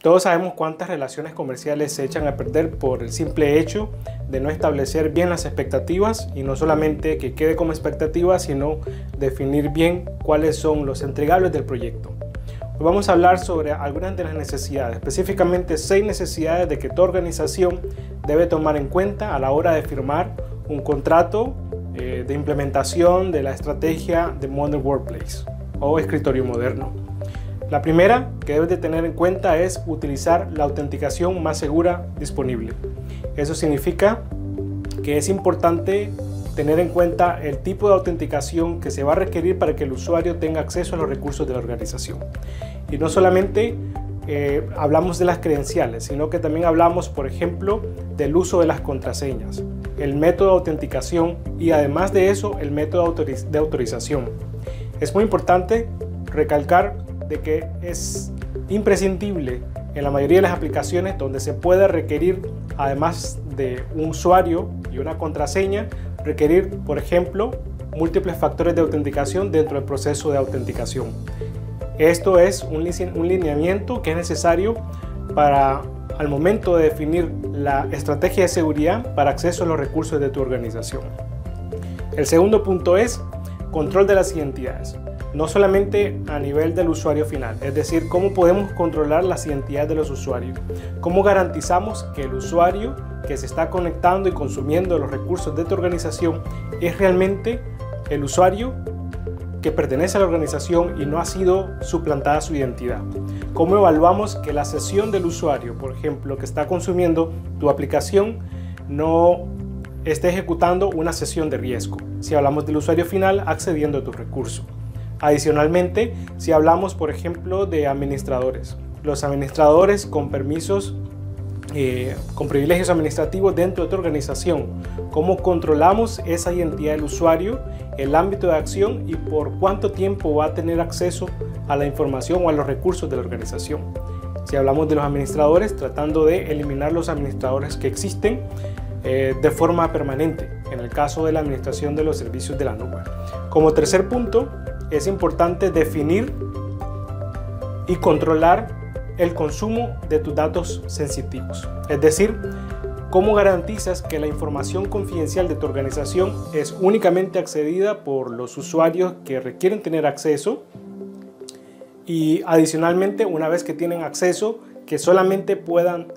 Todos sabemos cuántas relaciones comerciales se echan a perder por el simple hecho de no establecer bien las expectativas, y no solamente que quede como expectativa, sino definir bien cuáles son los entregables del proyecto. Hoy vamos a hablar sobre algunas de las necesidades, específicamente 6 necesidades de que tu organización debe tomar en cuenta a la hora de firmar un contrato de implementación de la estrategia de Modern Workplace o escritorio moderno. La primera que debes de tener en cuenta es utilizar la autenticación más segura disponible. Eso significa que es importante tener en cuenta el tipo de autenticación que se va a requerir para que el usuario tenga acceso a los recursos de la organización. Y no solamente hablamos de las credenciales, sino que también hablamos, por ejemplo, del uso de las contraseñas, el método de autenticación y además de eso, el método de autorización. Es muy importante recalcar de que es imprescindible en la mayoría de las aplicaciones donde se puede requerir, además de un usuario y una contraseña, requerir, por ejemplo, múltiples factores de autenticación dentro del proceso de autenticación. Esto es un lineamiento que es necesario para al momento de definir la estrategia de seguridad para acceso a los recursos de tu organización. El segundo punto es control de las identidades. No solamente a nivel del usuario final, es decir, cómo podemos controlar las identidades de los usuarios, cómo garantizamos que el usuario que se está conectando y consumiendo los recursos de tu organización es realmente el usuario que pertenece a la organización y no ha sido suplantada su identidad. Cómo evaluamos que la sesión del usuario, por ejemplo, que está consumiendo tu aplicación, no esté ejecutando una sesión de riesgo, si hablamos del usuario final accediendo a tus recursos. Adicionalmente, si hablamos, por ejemplo, de administradores, los administradores con permisos, con privilegios administrativos dentro de tu organización, cómo controlamos esa identidad del usuario, el ámbito de acción y por cuánto tiempo va a tener acceso a la información o a los recursos de la organización. Si hablamos de los administradores, tratando de eliminar los administradores que existen de forma permanente, en el caso de la administración de los servicios de la nube. Como tercer punto, es importante definir y controlar el consumo de tus datos sensitivos. Es decir, cómo garantizas que la información confidencial de tu organización es únicamente accedida por los usuarios que requieren tener acceso y adicionalmente, una vez que tienen acceso, que solamente puedan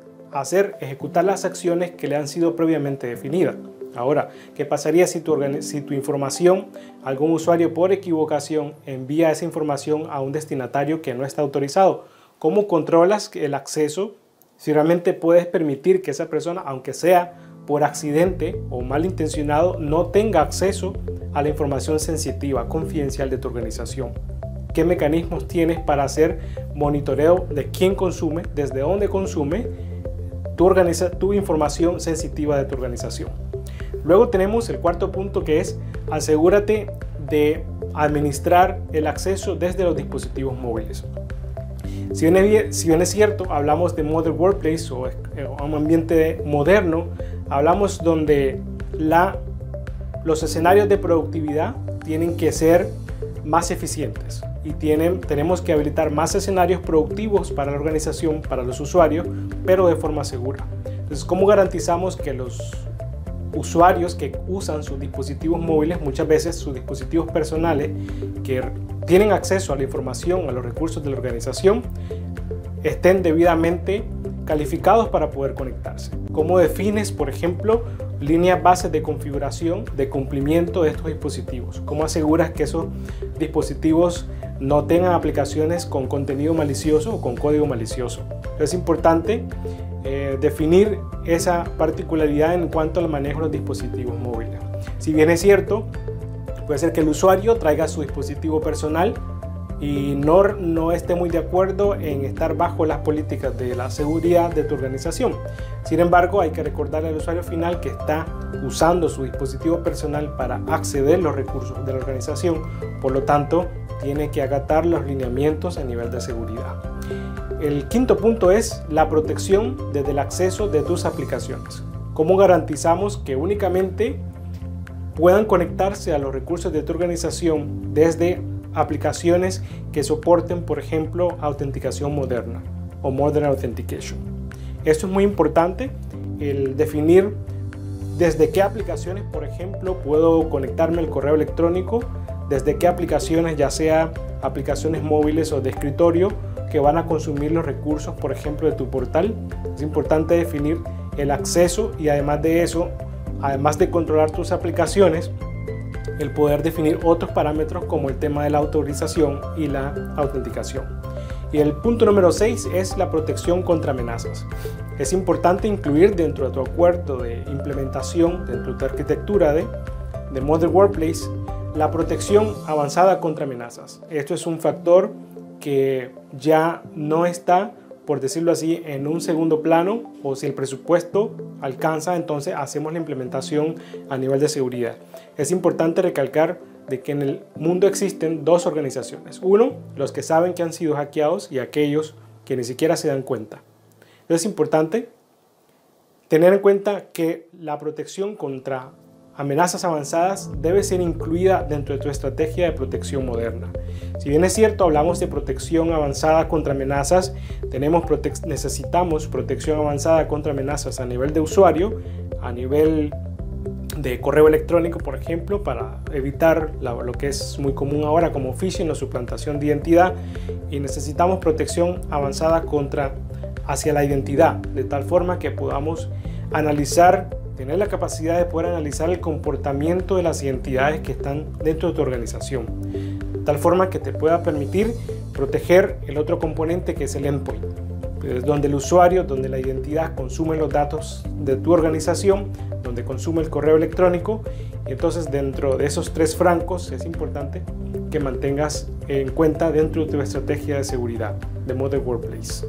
ejecutar las acciones que le han sido previamente definidas. Ahora, ¿qué pasaría si tu información, algún usuario por equivocación envía esa información a un destinatario que no está autorizado? ¿Cómo controlas el acceso? Si realmente puedes permitir que esa persona, aunque sea por accidente o malintencionado, no tenga acceso a la información sensitiva, confidencial de tu organización. ¿Qué mecanismos tienes para hacer monitoreo de quién consume, desde dónde consume tu información sensitiva de tu organización? Luego tenemos el cuarto punto, que es asegúrate de administrar el acceso desde los dispositivos móviles. Si bien es cierto, hablamos de Modern Workplace o un ambiente moderno, hablamos donde los escenarios de productividad tienen que ser más eficientes y tenemos que habilitar más escenarios productivos para la organización, para los usuarios, pero de forma segura. Entonces, ¿cómo garantizamos que los usuarios que usan sus dispositivos móviles, muchas veces sus dispositivos personales, que tienen acceso a la información, a los recursos de la organización, estén debidamente calificados para poder conectarse? ¿Cómo defines, por ejemplo, líneas bases de configuración de cumplimiento de estos dispositivos? ¿Cómo aseguras que esos dispositivos no tengan aplicaciones con contenido malicioso o con código malicioso? Es importante definir esa particularidad en cuanto al manejo de los dispositivos móviles. Si bien es cierto, puede ser que el usuario traiga su dispositivo personal y no esté muy de acuerdo en estar bajo las políticas de la seguridad de tu organización. Sin embargo, hay que recordarle al usuario final que está usando su dispositivo personal para acceder a los recursos de la organización, por lo tanto, tiene que acatar los lineamientos a nivel de seguridad. El quinto punto es la protección desde el acceso de tus aplicaciones. ¿Cómo garantizamos que únicamente puedan conectarse a los recursos de tu organización desde aplicaciones que soporten, por ejemplo, autenticación moderna? o Modern Authentication. Esto es muy importante, el definir desde qué aplicaciones, por ejemplo, puedo conectarme al correo electrónico, desde qué aplicaciones, ya sea aplicaciones móviles o de escritorio, que van a consumir los recursos, por ejemplo, de tu portal. Es importante definir el acceso y además de eso, además de controlar tus aplicaciones, el poder definir otros parámetros como el tema de la autorización y la autenticación. Y el punto número 6 es la protección contra amenazas. Es importante incluir dentro de tu acuerdo de implementación, dentro de tu arquitectura de Modern Workplace, la protección avanzada contra amenazas. Esto es un factor que ya no está, por decirlo así, en un segundo plano, o si el presupuesto alcanza, entonces hacemos la implementación a nivel de seguridad. Es importante recalcar de que en el mundo existen dos organizaciones. Uno, los que saben que han sido hackeados y aquellos que ni siquiera se dan cuenta. Entonces es importante tener en cuenta que la protección contra amenazas avanzadas debe ser incluida dentro de tu estrategia de protección moderna. Si bien es cierto, hablamos de protección avanzada contra amenazas, necesitamos protección avanzada contra amenazas a nivel de usuario, a nivel de correo electrónico, por ejemplo, para evitar lo que es muy común ahora como phishing o suplantación de identidad, y necesitamos protección avanzada hacia la identidad, de tal forma que podamos tener la capacidad de poder analizar el comportamiento de las identidades que están dentro de tu organización, de tal forma que te pueda permitir proteger el otro componente, que es el endpoint, donde el usuario, donde la identidad consume los datos de tu organización, donde consume el correo electrónico. Y entonces dentro de esos tres francos es importante que mantengas en cuenta dentro de tu estrategia de seguridad de Modern Workplace.